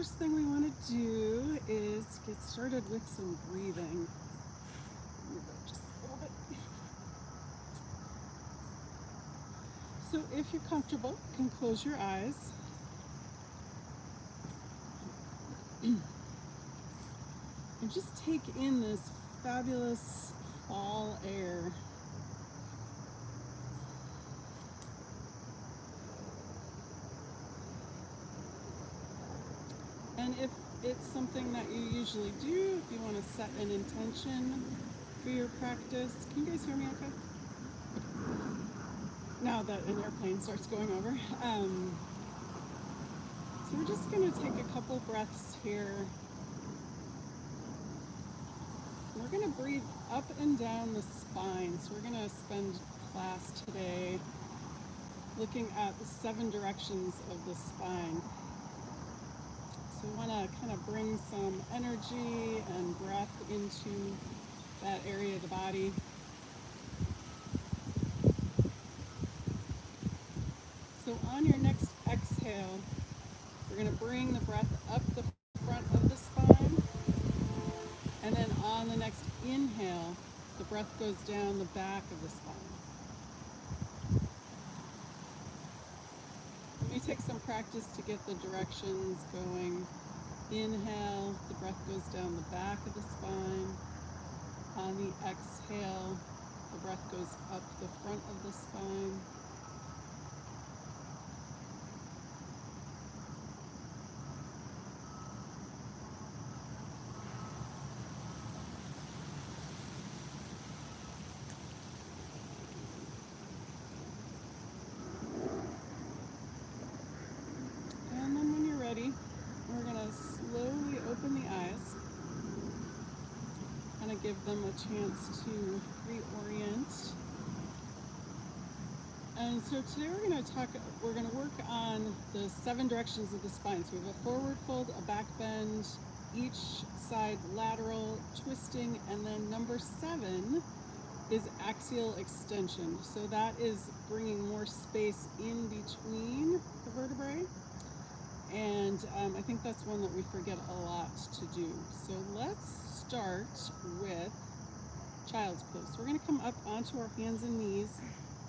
first thing we want to do is get started with some breathing. Move up just a little bit. So if you're comfortable, you can close your eyes. And just take in this fabulous fall air. And if it's something that you usually do, if you want to set an intention for your practice, can you guys hear me okay? Now that an airplane starts going over. So we're just going to take a couple breaths here. We're going to breathe up and down the spine. So we're going to spend class today looking at the 7 directions of the spine. So we want to kind of bring some energy and breath into that area of the body. So on your next exhale, we're going to bring the breath up the front of the spine. And then on the next inhale, the breath goes down the back of the spine. Let me take some practice to get the directions going. Inhale, the breath goes down the back of the spine. On the exhale, the breath goes up the front of the spine. We're going to slowly open the eyes, kind of give them a chance to reorient. And so today we're going to work on the 7 directions of the spine. So we have a forward fold, a back bend, each side lateral, twisting, and then number 7 is axial extension. So that is bringing more space in between the vertebrae. And I think that's one that we forget a lot to do. So let's start with child's pose. So we're going to come up onto our hands and knees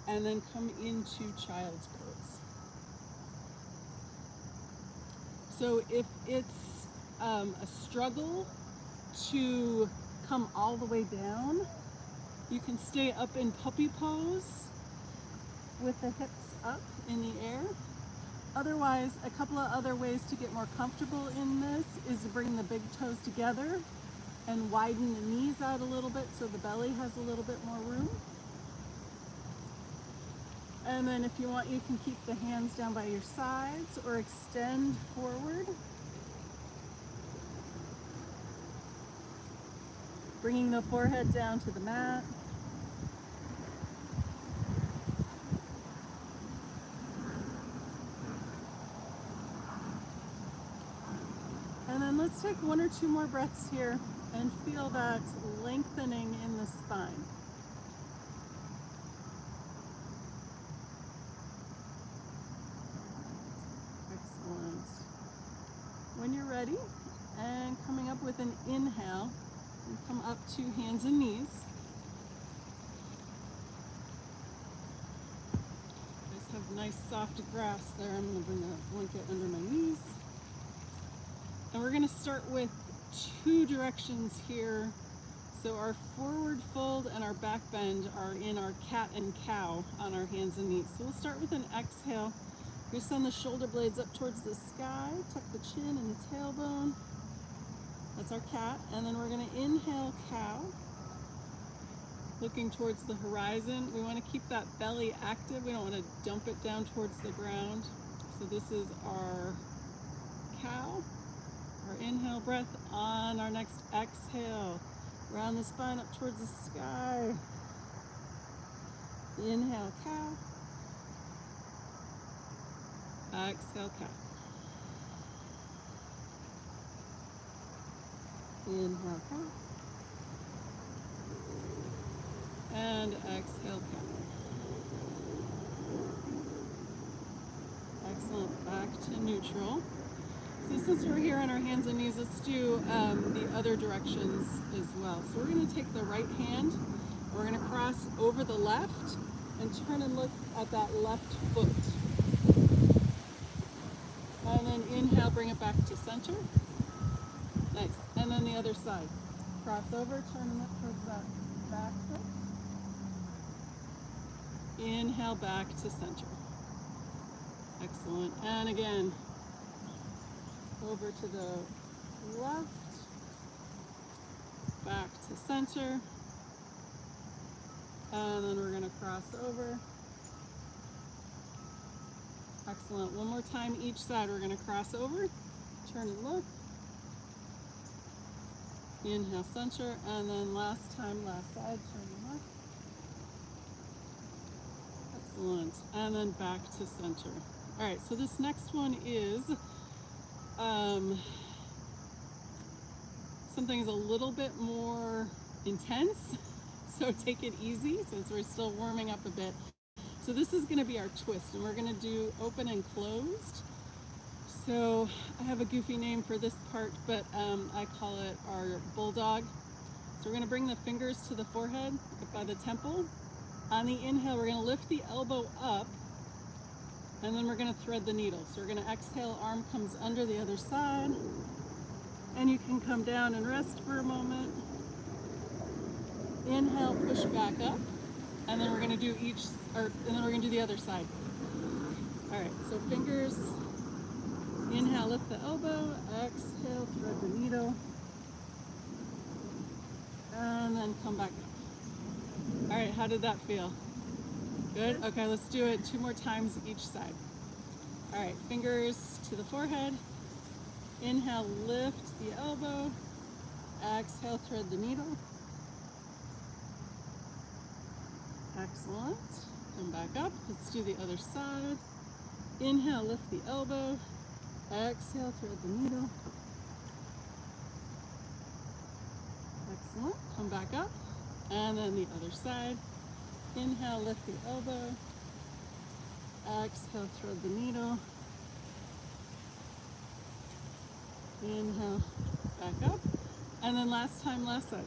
and then come into child's pose. So if it's a struggle to come all the way down, you can stay up in puppy pose with the hips up in the air. Otherwise, a couple of other ways to get more comfortable in this is to bring the big toes together and widen the knees out a little bit so the belly has a little bit more room. And then if you want, you can keep the hands down by your sides or extend forward. Bringing the forehead down to the mat. And then let's take 1 or 2 more breaths here and feel that lengthening in the spine. Excellent. When you're ready, and coming up with an inhale, and come up to hands and knees. Just have nice soft grass there. I'm going to bring a blanket under my knees. And we're going to start with 2 directions here. So our forward fold and our back bend are in our cat and cow on our hands and knees. So we'll start with an exhale. We're going to send the shoulder blades up towards the sky, tuck the chin and the tailbone. That's our cat. And then we're going to inhale cow, looking towards the horizon. We want to keep that belly active. We don't want to dump it down towards the ground. So this is our cow. Our inhale breath. On our next exhale, round the spine up towards the sky. Inhale cow. Exhale cow. Inhale cow. And exhale cow. Excellent. Back to neutral. So since we're here on our hands and knees, let's do the other directions as well. So we're going to take the right hand, we're going to cross over the left and turn and look at that left foot. And then inhale, bring it back to center. Nice. And then the other side. Cross over, turn and look towards that back foot. Inhale, back to center. Excellent. And again, over to the left, back to center. And then we're going to cross over. Excellent. One more time each side. We're going to cross over, turn and look. Inhale, center, and then last time, last side, turn and look. Excellent. And then back to center. All right, so this next one is something is a little bit more intense, so take it easy since we're still warming up a bit. So this is going to be our twist, and we're going to do open and closed. So I have a goofy name for this part, but I call it our bulldog. So we're going to bring the fingers to the forehead by the temple. On the inhale, we're going to lift the elbow up, and then we're going to thread the needle. So we're going to exhale, arm comes under the other side, and you can come down and rest for a moment. Inhale, push back up, and then we're going to do and then we're going to do the other side. All right, so fingers. Inhale, lift the elbow, exhale, thread the needle, and then come back up. All right, how did that feel? Good? Okay, let's do it 2 more times each side. All right, fingers to the forehead. Inhale, lift the elbow, exhale, thread the needle. Excellent. Come back up. Let's do the other side. Inhale, lift the elbow. Exhale, thread the needle. Excellent. Come back up. And then the other side. Inhale, lift the elbow. Exhale, thread the needle. Inhale, back up. And then last time, last side.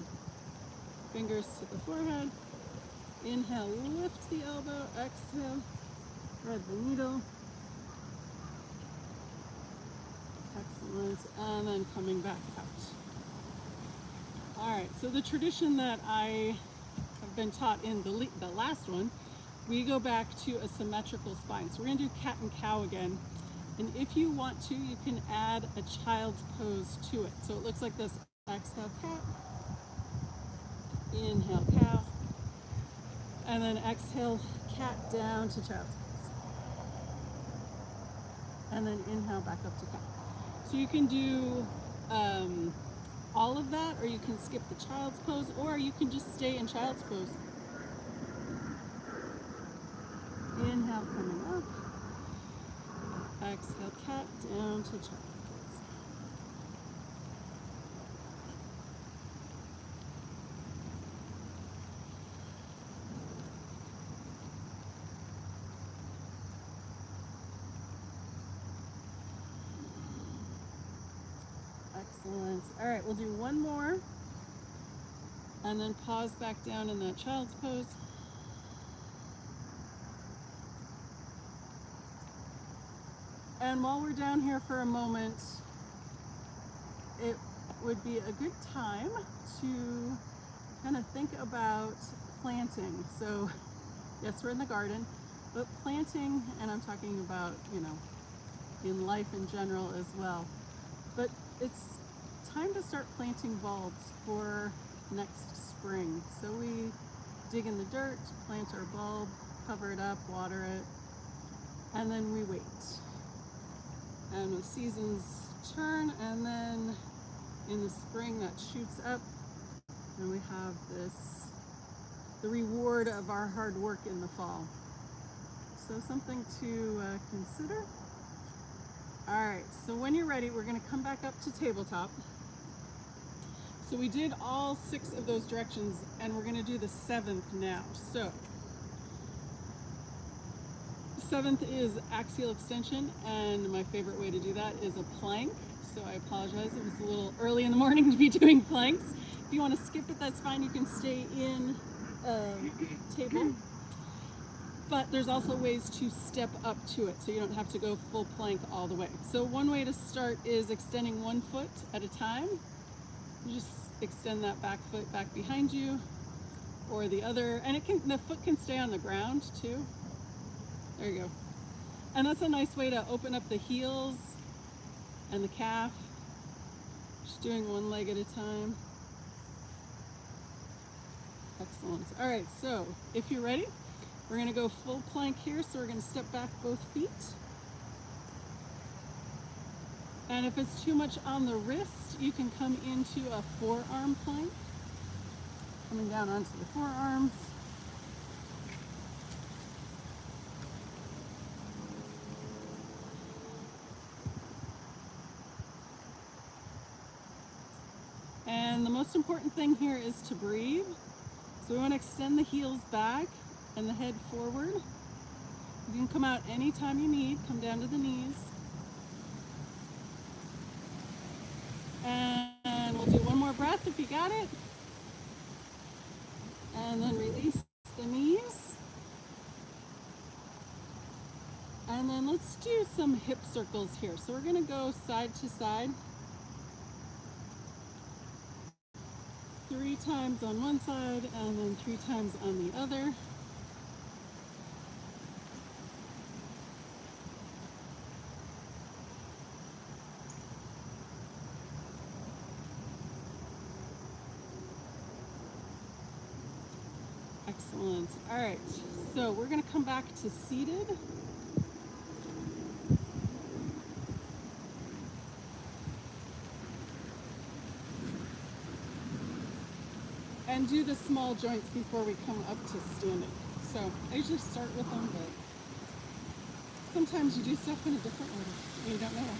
Fingers to the forehead. Inhale, lift the elbow. Exhale, thread the needle. Excellent. And then coming back out. All right, so the tradition that I have been taught in the last one, we go back to a symmetrical spine. So we're going to do cat and cow again. And if you want to, you can add a child's pose to it. So it looks like this. Exhale, cat. Inhale, cow. And then exhale, cat down to child's pose. And then inhale, back up to cat. So you can do all of that, or you can skip the child's pose, or you can just stay in child's pose. Inhale, coming up. Exhale, cat down to child's pose. Excellent. All right, we'll do one more, and then pause back down in that child's pose. And while we're down here for a moment, it would be a good time to kind of think about planting. So yes, we're in the garden, but planting, and I'm talking about, in life in general as well. But it's time to start planting bulbs for next spring. So we dig in the dirt, plant our bulb, cover it up, water it, and then we wait. And the seasons turn, and then in the spring that shoots up, and we have the reward of our hard work in the fall. So something to consider. All right, so when you're ready, we're going to come back up to tabletop. So we did all 6 of those directions, and we're going to do the 7th now. So 7th is axial extension, and my favorite way to do that is a plank. So I apologize, it was a little early in the morning to be doing planks. If you want to skip it, that's fine. You can stay in table. But there's also ways to step up to it, so you don't have to go full plank all the way. So one way to start is extending one foot at a time. You just extend that back foot back behind you, or the other, and the foot can stay on the ground too. There you go. And that's a nice way to open up the heels and the calf. Just doing one leg at a time. Excellent. All right, so if you're ready, we're going to go full plank here. So we're going to step back both feet. And if it's too much on the wrist, you can come into a forearm plank. Coming down onto the forearms. And the most important thing here is to breathe. So we want to extend the heels back and the head forward. You can come out anytime you need, come down to the knees. And we'll do one more breath if you got it. And then release the knees. And then let's do some hip circles here. So we're going to go side to side. 3 times on one side and then 3 times on the other. Excellent. All right, so we're going to come back to seated. And do the small joints before we come up to standing. So I usually start with them, but sometimes you do stuff in a different order and you don't know.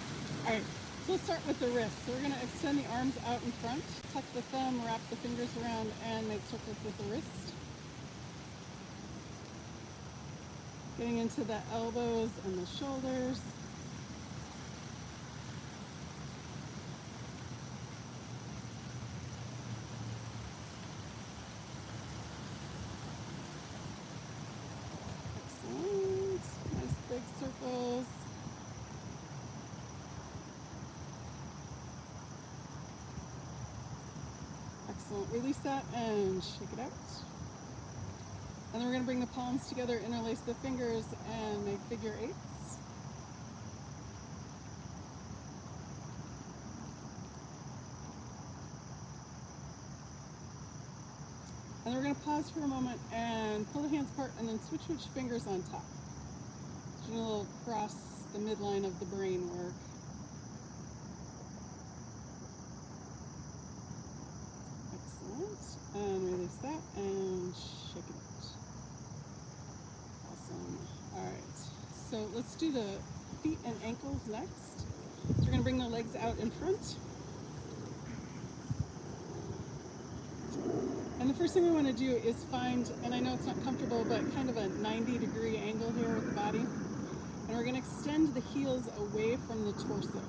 All right, so let's start with the wrists. So we're going to extend the arms out in front, tuck the thumb, wrap the fingers around, and make circles with the wrist. Getting into the elbows and the shoulders. Excellent. Nice big circles. Excellent. Release that and shake it out. And then we're going to bring the palms together, interlace the fingers, and make figure eights. And then we're going to pause for a moment and pull the hands apart and then switch fingers on top. Doing a little cross the midline of the brain work. Excellent. And release that and shake it out. Awesome. All right. So let's do the feet and ankles next. So we're going to bring the legs out in front. And the first thing we want to do is find, and I know it's not comfortable, but kind of a 90-degree angle here with the body. And we're going to extend the heels away from the torso.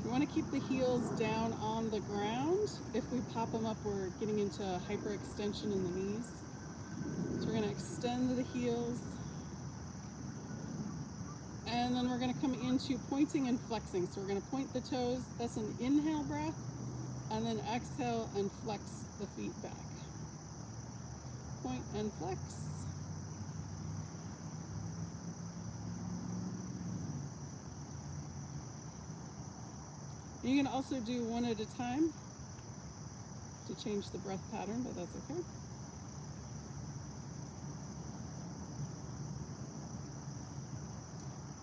We want to keep the heels down on the ground. If we pop them up, we're getting into hyperextension in the knees. So we're going to extend the heels. And then we're going to come into pointing and flexing. So we're going to point the toes. That's an inhale breath. And then exhale and flex the feet back. Point and flex. You can also do one at a time to change the breath pattern, but that's okay.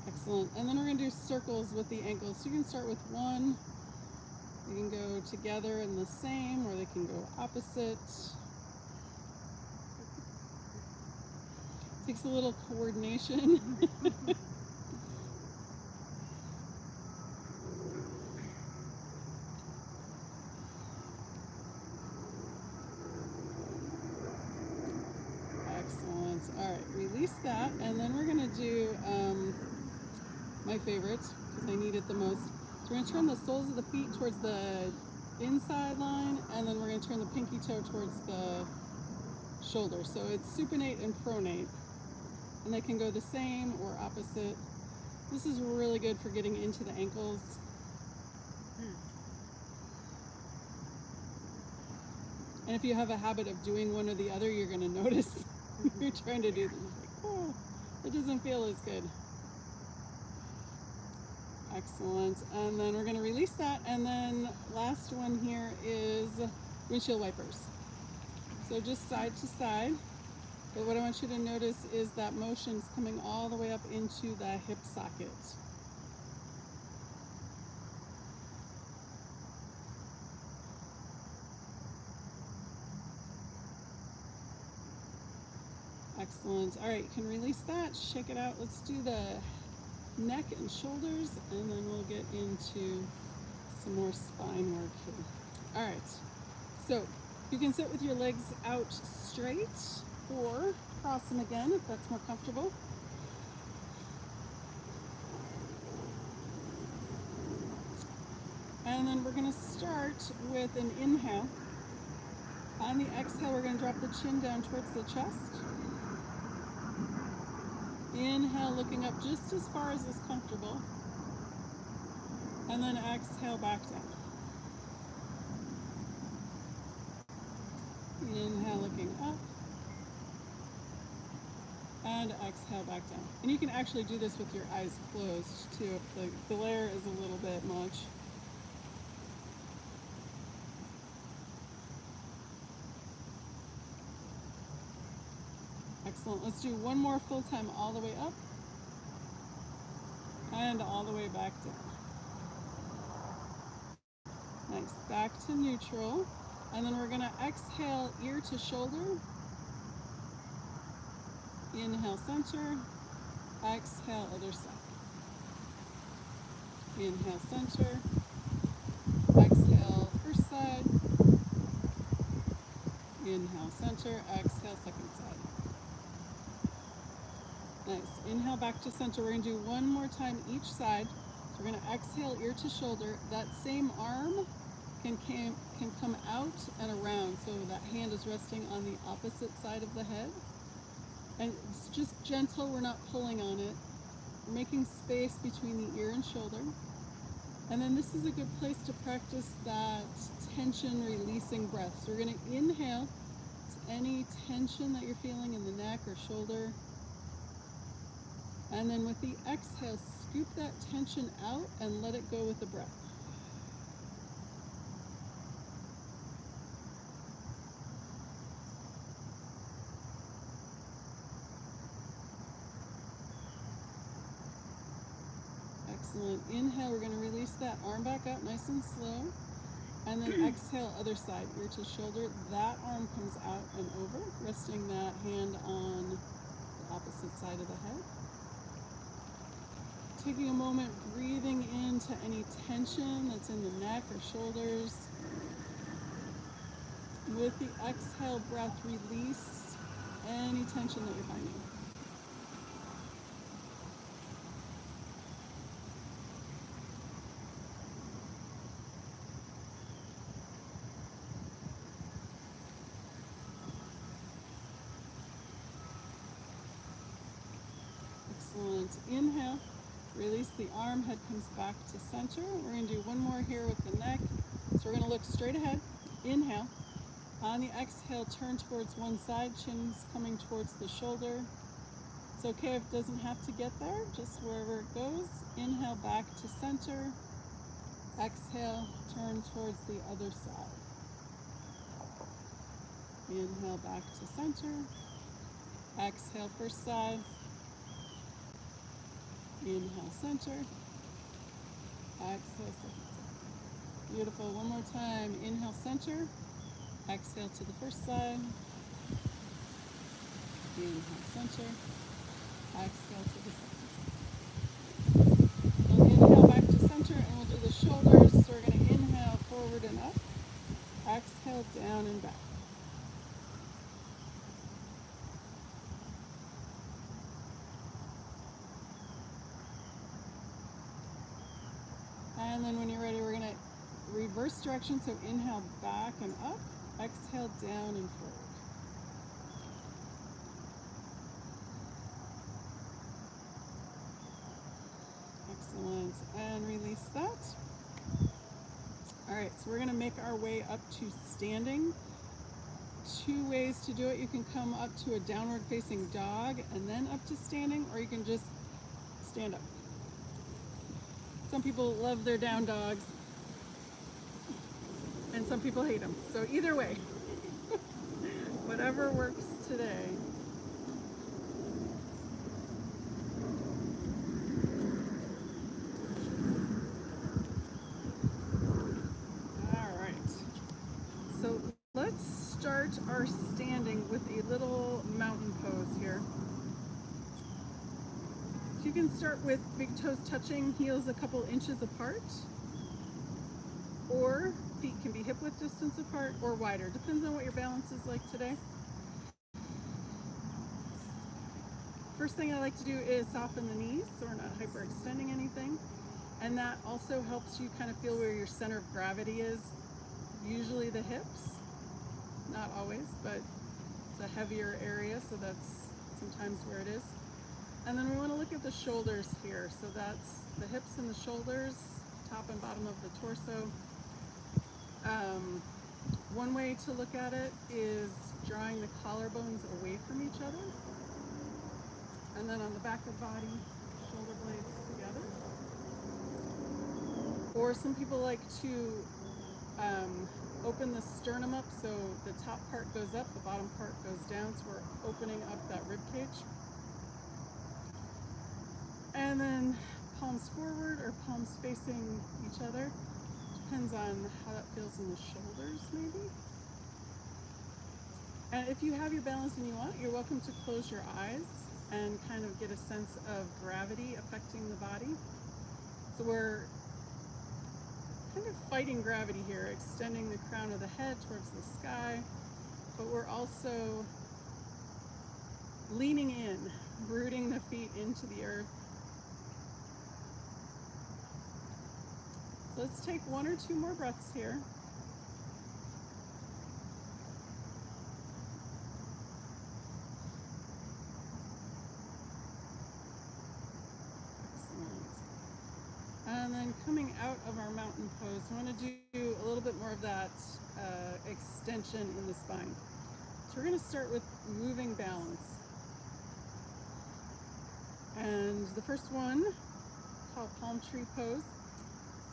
Excellent. And then we're going to do circles with the ankles. So you can start with one. You can go together in the same, or they can go opposite. Takes a little coordination. Excellent. All right, release that, and then we're going to do my favorite because I need it the most. So we're going to turn the soles of the feet towards the inside line, and then we're going to turn the pinky toe towards the shoulder. So it's supinate and pronate, and they can go the same or opposite. This is really good for getting into the ankles. And if you have a habit of doing one or the other, you're going to notice you're trying to do this. Like, oh, it doesn't feel as good. Excellent. And then we're going to release that. And then last one here is windshield wipers. So just side to side. But what I want you to notice is that motion's coming all the way up into the hip socket. Excellent. All right, you can release that, shake it out. Let's do the neck and shoulders, and then we'll get into some more spine work here. All right, so you can sit with your legs out straight or cross them again if that's more comfortable. And then we're going to start with an inhale. On the exhale, we're going to drop the chin down towards the chest. Inhale, looking up just as far as is comfortable. And then exhale back down. Inhale, looking up. And exhale back down. And you can actually do this with your eyes closed too if the glare is a little bit much. Excellent. Let's do one more full time all the way up and all the way back down. Nice. Back to neutral. And then we're going to exhale ear to shoulder. Inhale center. Exhale other side. Inhale center. Exhale first side. Inhale center. Exhale second side. Nice. Inhale back to center. We're going to do one more time each side. So we're going to exhale ear to shoulder. That same arm can come out and around. So that hand is resting on the opposite side of the head. And it's just gentle. We're not pulling on it. We're making space between the ear and shoulder. And then this is a good place to practice that tension releasing breath. So we're going to inhale to any tension that you're feeling in the neck or shoulder. And then with the exhale, scoop that tension out and let it go with the breath. Excellent. Inhale, we're going to release that arm back up nice and slow. And then exhale, other side, ear to shoulder. That arm comes out and over, resting that hand on the opposite side of the head. Taking a moment, breathing into any tension that's in the neck or shoulders. With the exhale breath, release any tension that you're finding. Excellent. Inhale. Release the arm, head comes back to center. We're going to do one more here with the neck. So we're going to look straight ahead. Inhale. On the exhale, turn towards one side, chin's coming towards the shoulder. It's okay if it doesn't have to get there, just wherever it goes. Inhale back to center. Exhale, turn towards the other side. Inhale back to center. Exhale first side. Inhale center. Exhale second side. Beautiful. One more time. Inhale center. Exhale to the first side. Inhale center. Exhale to the second side. We'll inhale back to center and we'll do the shoulders. So we're going to inhale forward and up. Exhale down and back. And then when you're ready, we're gonna reverse direction. So inhale back and up, exhale down and forward. Excellent, and release that. All right, so we're gonna make our way up to standing. 2 ways to do it. You can come up to a downward facing dog and then up to standing, or you can just stand up. Some people love their down dogs, and some people hate them. So either way, whatever works today. All right. So let's start our standing with a little mountain pose here. So you can start with big toes touching, heels a couple inches apart, or feet can be hip width distance apart or wider. Depends on what your balance is like today. First thing I like to do is soften the knees so we're not hyperextending anything. And that also helps you kind of feel where your center of gravity is. Usually the hips, not always, but it's a heavier area, so that's sometimes where it is. And then we want to look at the shoulders here. So that's the hips and the shoulders, top and bottom of the torso. One way to look at it is drawing the collarbones away from each other. And then on the back of the body, shoulder blades together. Or some people like to open the sternum up so the top part goes up, the bottom part goes down, so we're opening up that rib cage. And then palms forward or palms facing each other. Depends on how that feels in the shoulders, maybe. And if you have your balance and you want, you're welcome to close your eyes and kind of get a sense of gravity affecting the body. So we're kind of fighting gravity here, extending the crown of the head towards the sky, but we're also leaning in, rooting the feet into the earth. So let's take 1 or 2 more breaths here. And then coming out of our mountain pose, we want to do a little bit more of that extension in the spine. So we're going to start with moving balance. And the first one, called palm tree pose.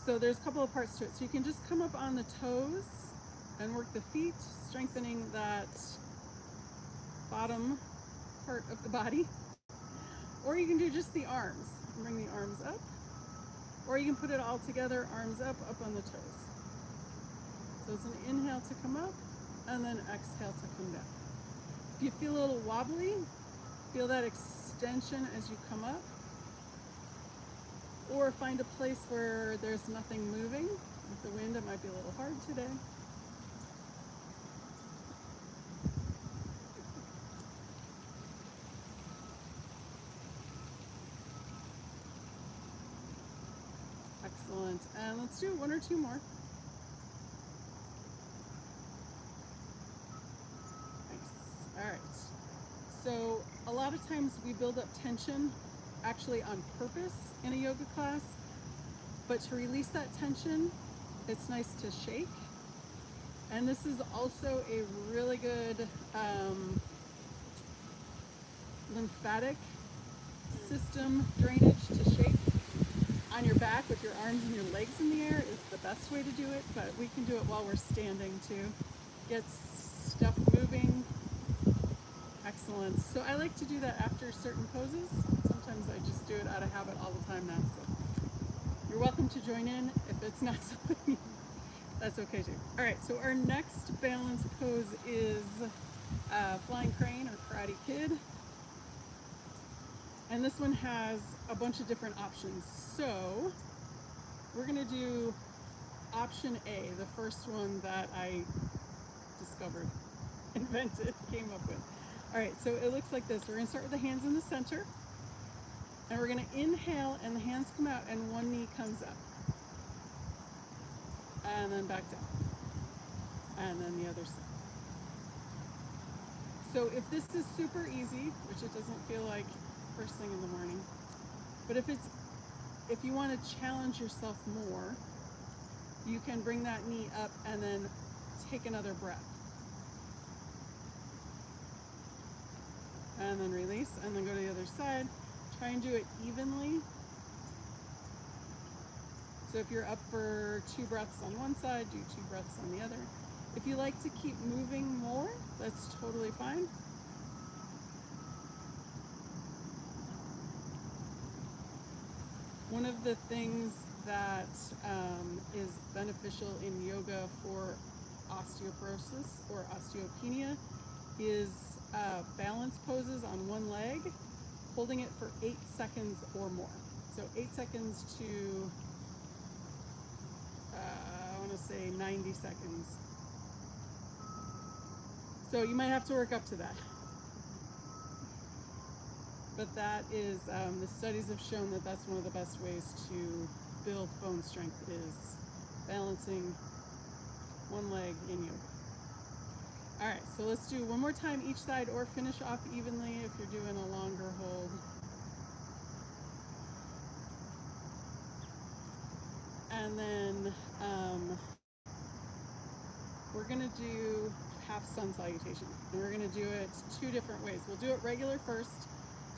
So there's a couple of parts to it. So you can just come up on the toes and work the feet, strengthening that bottom part of the body. Or you can do just the arms. Bring the arms up. Or you can put it all together, arms up on the toes. So it's an inhale to come up, and then exhale to come down. If you feel a little wobbly, feel that extension as you come up. Or find a place where there's nothing moving. With the wind, it might be a little hard today. Excellent. And let's do 1 or 2 more. Nice. All right. So a lot of times we build up tension actually on purpose in a yoga class, but to release that tension, it's nice to shake. And this is also a really good lymphatic system drainage to shake. On your back with your arms and your legs in the air is the best way to do it, but we can do it while we're standing too. Get stuff moving. Excellent. So I like to do that after certain poses. Sometimes I just do it out of habit all the time now. So you're welcome to join in. If it's not something, that's okay too. All right, so our next balance pose is flying crane or Karate Kid. And this one has a bunch of different options. So we're gonna do option A, the first one that I discovered, invented, came up with. All right, so it looks like this. We're gonna start with the hands in the center, and we're gonna inhale and the hands come out and one knee comes up. and then back down, and then the other side. So if this is super easy, which it doesn't feel like first thing in the morning, but if you want to challenge yourself more, you can bring that knee up and then take another breath. And then release, and then go to the other side. Try and do it evenly. So if you're up for 2 breaths on one side, do 2 breaths on the other. If you like to keep moving more, that's totally fine. One of the things that is beneficial in yoga for osteoporosis or osteopenia is balance poses on one leg, holding it for 8 seconds or more. So 8 seconds to, I want to say 90 seconds. So you might have to work up to that. But that is, the studies have shown that that's one of the best ways to build bone strength, is balancing one leg in yoga. All right, so let's do one more time each side, or finish off evenly if you're doing a longer hold. And then we're gonna do half sun salutation. And we're gonna do it 2 different ways. We'll do it regular first,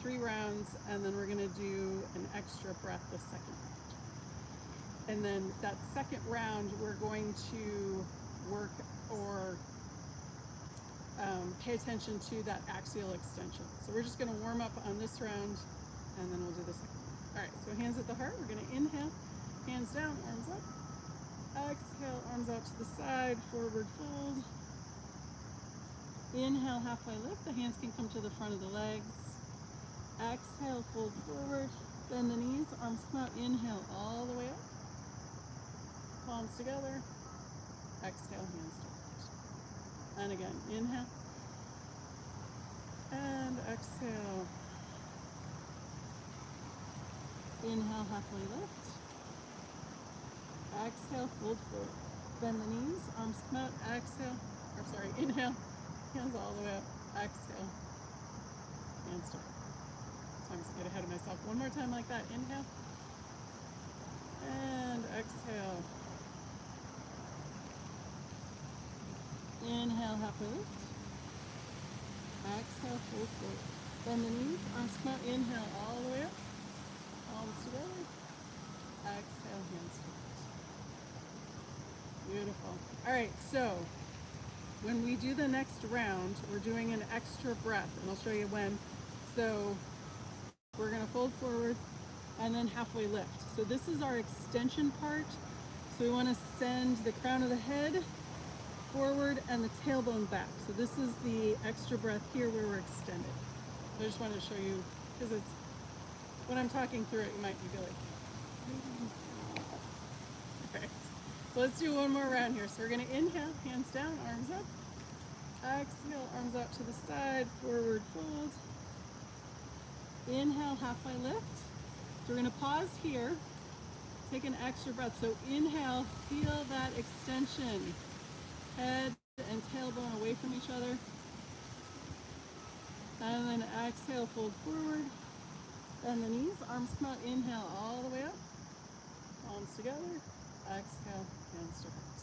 3 rounds, and then we're gonna do an extra breath the second round. And then that second round, we're going to work or pay attention to that axial extension. So we're just gonna warm up on this round, and then we'll do the second one. All right, so hands at the heart. We're gonna inhale, hands down, arms up. Exhale, arms out to the side, forward fold. Inhale, halfway lift. The hands can come to the front of the legs. Exhale, fold forward. Bend the knees, arms come out. Inhale, all the way up. Palms together. Exhale, hands to heart. And again, inhale. And exhale. Inhale, halfway lift. Exhale, fold forward. Bend the knees, arms come out. Exhale, inhale, hands all the way up. Exhale, hands to heart. Sometimes I get ahead of myself. One more time like that. Inhale. And exhale. Inhale, halfway lift. Exhale, fold forward. Bend the knees, arms come out. Inhale, all the way up. Palms together. Exhale, hands to heart. Beautiful. All right, so when we do the next round, we're doing an extra breath, and I'll show you when. So we're gonna fold forward and then halfway lift. So this is our extension part. So we wanna send the crown of the head forward and the tailbone back. So this is the extra breath here where we're extended. I just wanted to show you, because it's, when I'm talking through it, you might be like, okay. So let's do one more round here. So we're gonna inhale, hands down, arms up. Exhale, arms out to the side, forward fold. Inhale, halfway lift. So we're gonna pause here, take an extra breath. So inhale, feel that extension. Head and tailbone away from each other. And then exhale, fold forward. Bend the knees, arms come out. Inhale, all the way up. Palms together. Exhale, hands to heart.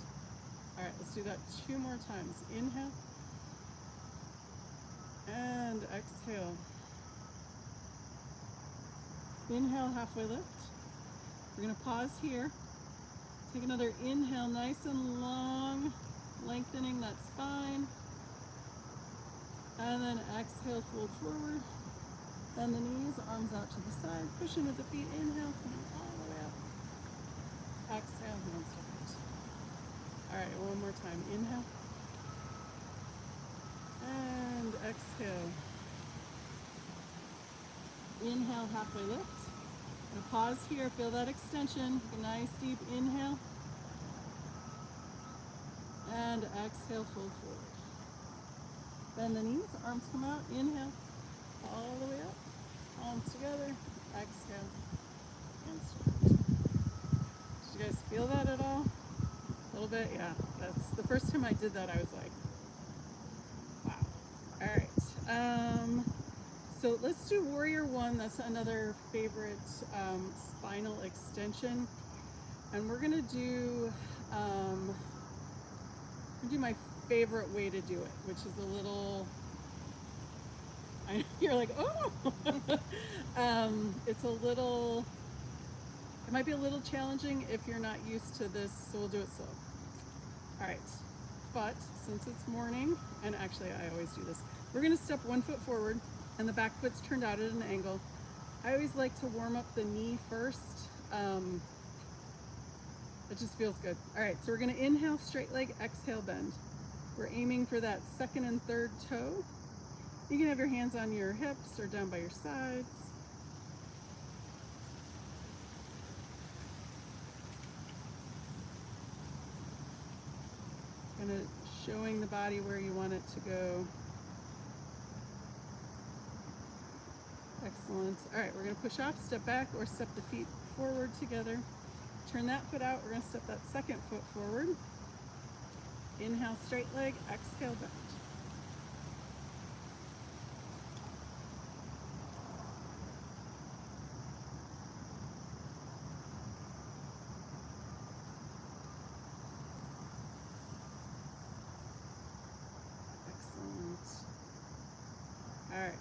All right, let's do that 2 more times. Inhale. And exhale. Inhale, halfway lift. We're gonna pause here. Take another inhale, nice and long, lengthening that spine. And then exhale, fold forward. Bend the knees, arms out to the side. Push into the feet. Inhale, coming all the way up. Exhale, hands to heart. All right, one more time. Inhale. And exhale. Inhale, halfway lift. And pause here, feel that extension. Take a nice deep inhale. And exhale, fold forward. Bend the knees, arms come out. Inhale, all the way up. Palms together. Exhale, hands to heart. Did you guys feel that at all? little bit, yeah. That's the first time I did that, I was like, wow. All right. So let's do Warrior One. That's another favorite spinal extension. And we're gonna do my favorite way to do it, which is a little, you're like, oh, it's a little, it might be a little challenging if you're not used to this, so we'll do it slow. All right, but since it's morning, and actually I always do this, we're gonna step 1 foot forward and the back foot's turned out at an angle. I always like to warm up the knee first. It just feels good. All right, so we're gonna inhale, straight leg, exhale, bend. We're aiming for that second and third toe. You can have your hands on your hips or down by your sides. Kind of showing the body where you want it to go. Excellent. All right, we're gonna push off, step back, or step the feet forward together. Turn that foot out, we're gonna step that second foot forward. Inhale, straight leg, exhale, bend. Excellent. All right,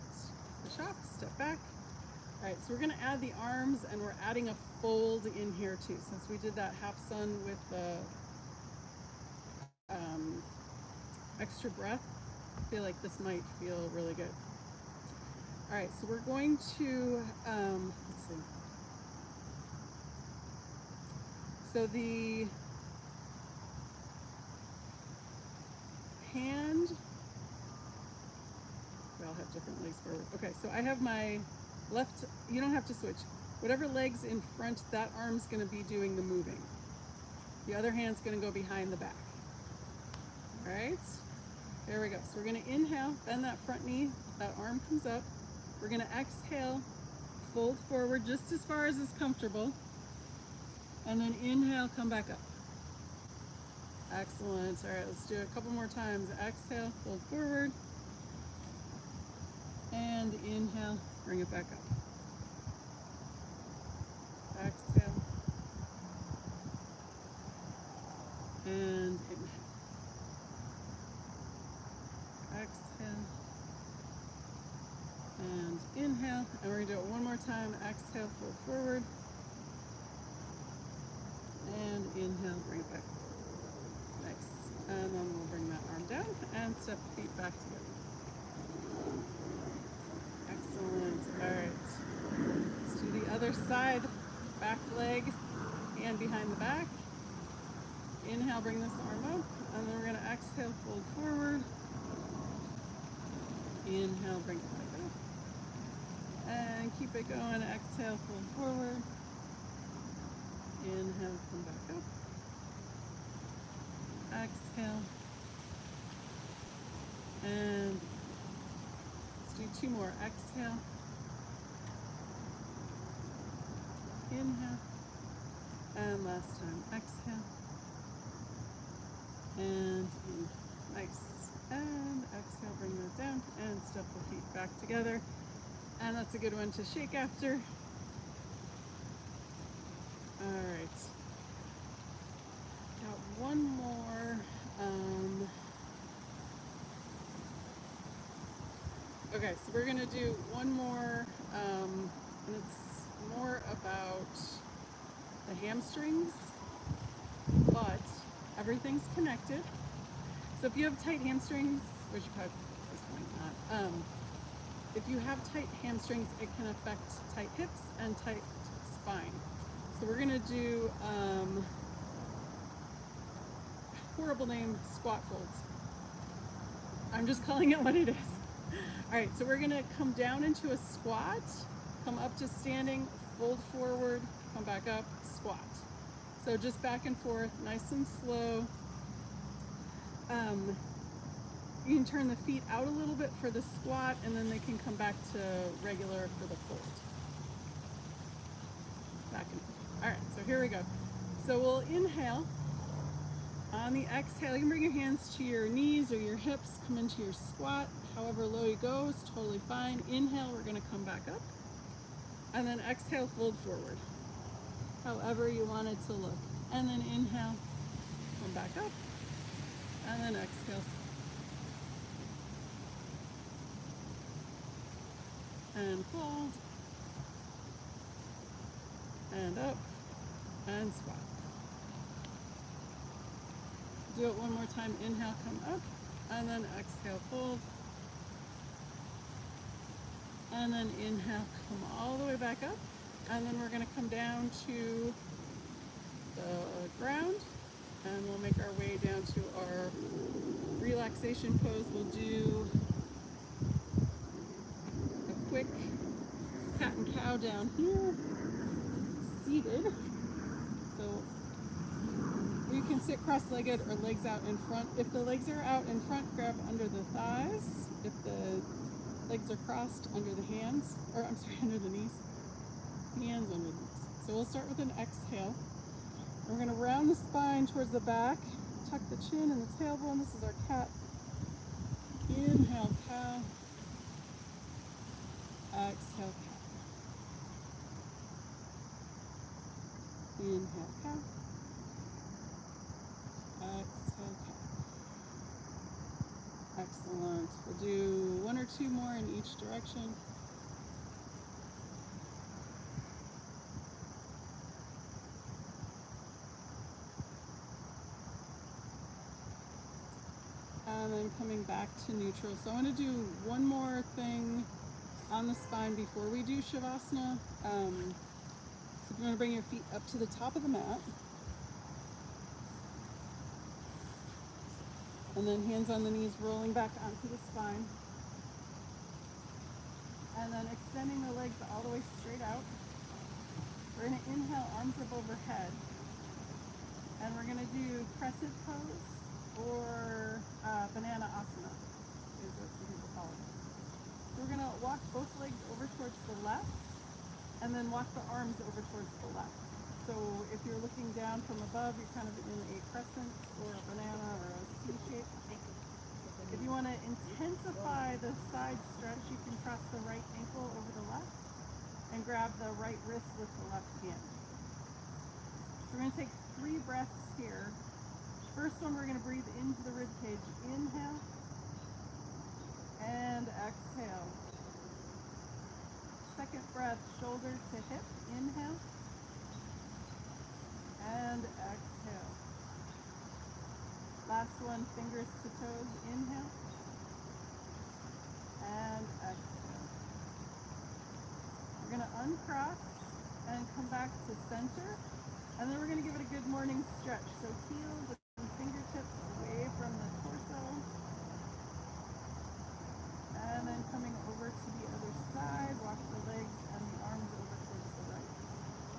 push off, step back. All right, so we're gonna add the arms, and we're adding a fold in here too. Since we did that half sun with the extra breath, I feel like this might feel really good. All right, so we're going to, let's see. So the hand, we all have different legs forward. Okay, so I have my left, you don't have to switch. Whatever leg's in front, that arm's gonna be doing the moving. The other hand's gonna go behind the back. All right, there we go. So we're gonna inhale, bend that front knee, that arm comes up. We're gonna exhale, fold forward just as far as is comfortable. And then inhale, come back up. Excellent. All right, let's do it a couple more times. Exhale, fold forward. And inhale, bring it back up. Exhale. And inhale. Exhale. And inhale. And we're gonna do it one more time. Exhale, fold forward. And inhale, bring it back. Nice. And then we'll bring that arm down and step the feet back together. Excellent. All right. Let's do the other side. Back leg, hand behind the back. Inhale, bring this arm up. And then we're going to exhale, fold forward. Inhale, bring it back up. And keep it going. Exhale, fold forward. Inhale, come back up. Exhale. And let's do two more. Exhale. Inhale. And last time. Exhale. And inhale. Nice. And exhale, bring that down and step the feet back together. And that's a good one to shake after. All right. Got one more. Okay, so we're gonna do one more, and it's more about the hamstrings, but everything's connected. So if you have tight hamstrings, which you probably at this point not, if you have tight hamstrings, it can affect tight hips and tight spine. So we're gonna do, horrible name, squat folds. I'm just calling it what it is. All right, so we're gonna come down into a squat, come up to standing, fold forward, come back up, squat. So just back and forth, nice and slow. You can turn the feet out a little bit for the squat, and then they can come back to regular for the fold. Back and forth. All right, so here we go. So we'll inhale, On the exhale, you can bring your hands to your knees or your hips, come into your squat. However low you go is totally fine. Inhale, we're gonna come back up. And then exhale, fold forward. However you want it to look. And then inhale, come back up. And then exhale. And fold. And up. And squat. Do it one more time. Inhale, come up. And then exhale, fold. And then inhale, come all the way back up. And then we're gonna come down to the ground. And we'll make our way down to our relaxation pose. We'll do a quick cat and cow down here, seated. So you can sit cross-legged or legs out in front. If the legs are out in front, grab under the thighs. If the legs are crossed, under the hands, or I'm sorry, under the knees. Hands under the knees. So we'll start with an exhale. We're going to round the spine towards the back, tuck the chin and the tailbone. This is our cat. Inhale, cow. Exhale, cow. Inhale, cow. Exhale, cow. Excellent. We'll do one or two more in each direction. And then coming back to neutral. So I want to do one more thing on the spine before we do Shavasana. So you're going to bring your feet up to the top of the mat. And then hands on the knees, rolling back onto the spine. And then extending the legs all the way straight out. We're going to inhale, arms up overhead. And we're going to do crescent pose or banana asana, is what some people call it. So we're going to walk both legs over towards the left, and then walk the arms over towards the left. So if you're looking down from above, you're kind of in a crescent or a banana or a C shape. If you want to intensify the side stretch, you can cross the right ankle over the left and grab the right wrist with the left hand. So we're going to take 3 breaths here. First one, we're going to breathe into the rib cage. Inhale and exhale. Second breath, shoulder to hip. Inhale and exhale. Last one, fingers to toes. Inhale and exhale. We're going to uncross and come back to center. And then we're going to give it a good morning stretch. So heels and fingertips away from the torso. And then coming over to the other side, walk the legs and the arms over towards the right.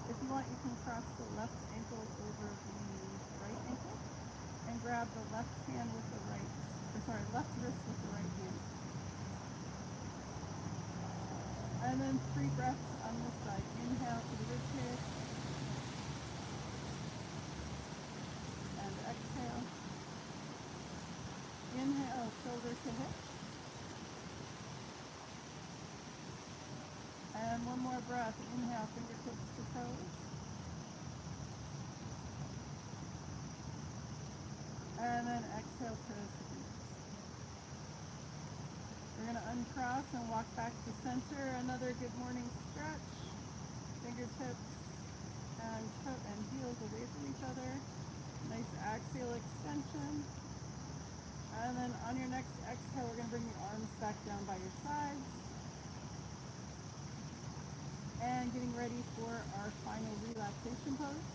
If you want, you can cross the left ankle over the right ankle and grab the left hand with the right, left wrist with the right hand. And then 3 breaths on this side. Inhale to the rib cage. And exhale. Inhale, shoulder to hip. And one more breath. Inhale, fingertips to toes. And then exhale, toes to fingers. We're going to uncross and walk back to center. Another good morning stretch. Fingertips and heels away from each other. Nice axial extension. And then on your next exhale, we're going to bring your arms back down by your sides. And getting ready for our final relaxation pose.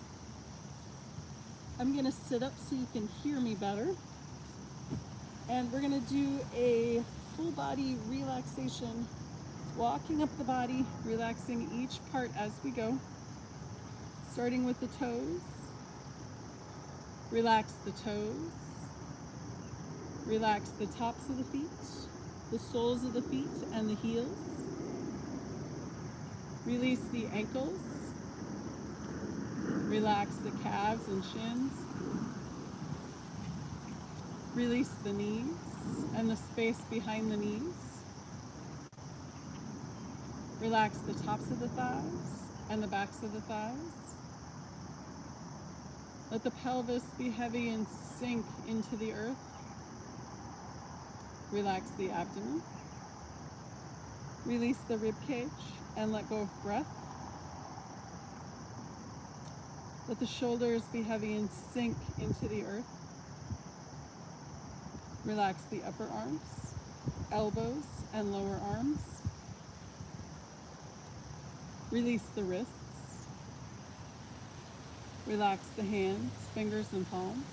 I'm going to sit up so you can hear me better. And we're going to do a full body relaxation, walking up the body, relaxing each part as we go. Starting with the toes. Relax the toes. Relax the tops of the feet, the soles of the feet, and the heels. Release the ankles. Relax the calves and shins. Release the knees and the space behind the knees. Relax the tops of the thighs and the backs of the thighs. Let the pelvis be heavy and sink into the earth. Relax the abdomen. Release the rib cage and let go of breath. Let the shoulders be heavy and sink into the earth. Relax the upper arms, elbows, and lower arms. Release the wrists. Relax the hands, fingers, and palms.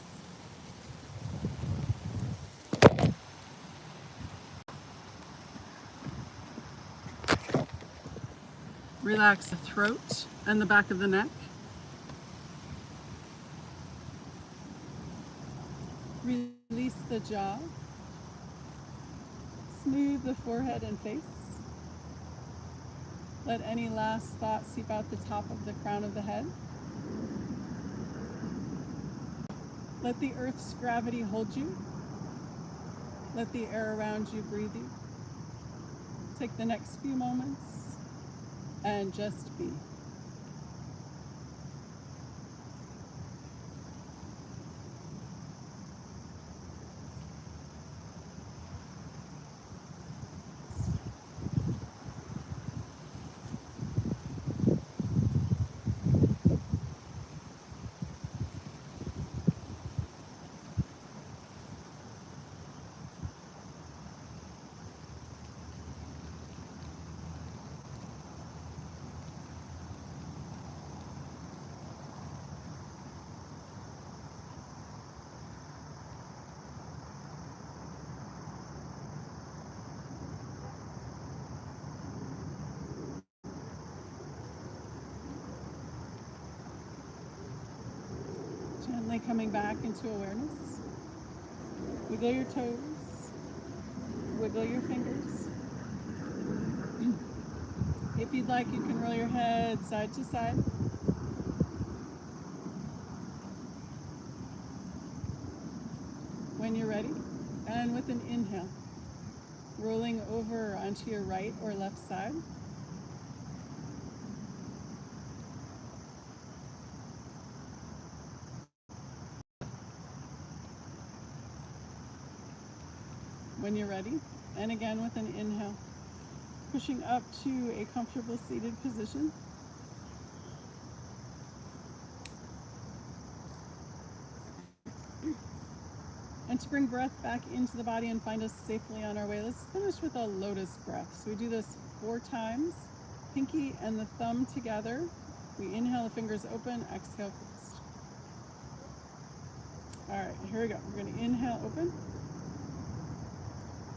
Relax the throat and the back of the neck. Release the jaw. Smooth the forehead and face. Let any last thought seep out the top of the crown of the head. Let the earth's gravity hold you. Let the air around you breathe you. Take the next few moments and just be. Gently coming back into awareness. Wiggle your toes. Wiggle your fingers. If you'd like, you can roll your head side to side. When you're ready, and with an inhale, rolling over onto your right or left side. When you're ready, and again with an inhale, pushing up to a comfortable seated position. And to bring breath back into the body and find us safely on our way, let's finish with a lotus breath. So we do this 4 times, pinky and the thumb together. We inhale, the fingers open, exhale, closed. All right, here we go. We're gonna inhale, open,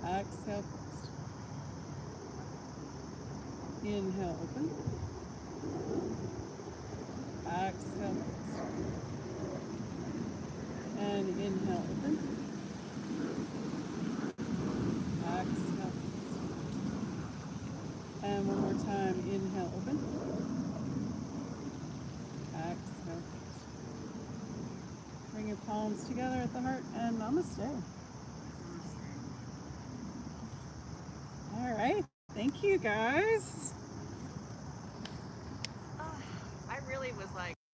exhale, closed. Inhale, open, exhale, closed. And inhale, open. Exhale. And one more time, inhale, open. Exhale. Bring your palms together at the heart and namaste. All right, thank you guys. I really was like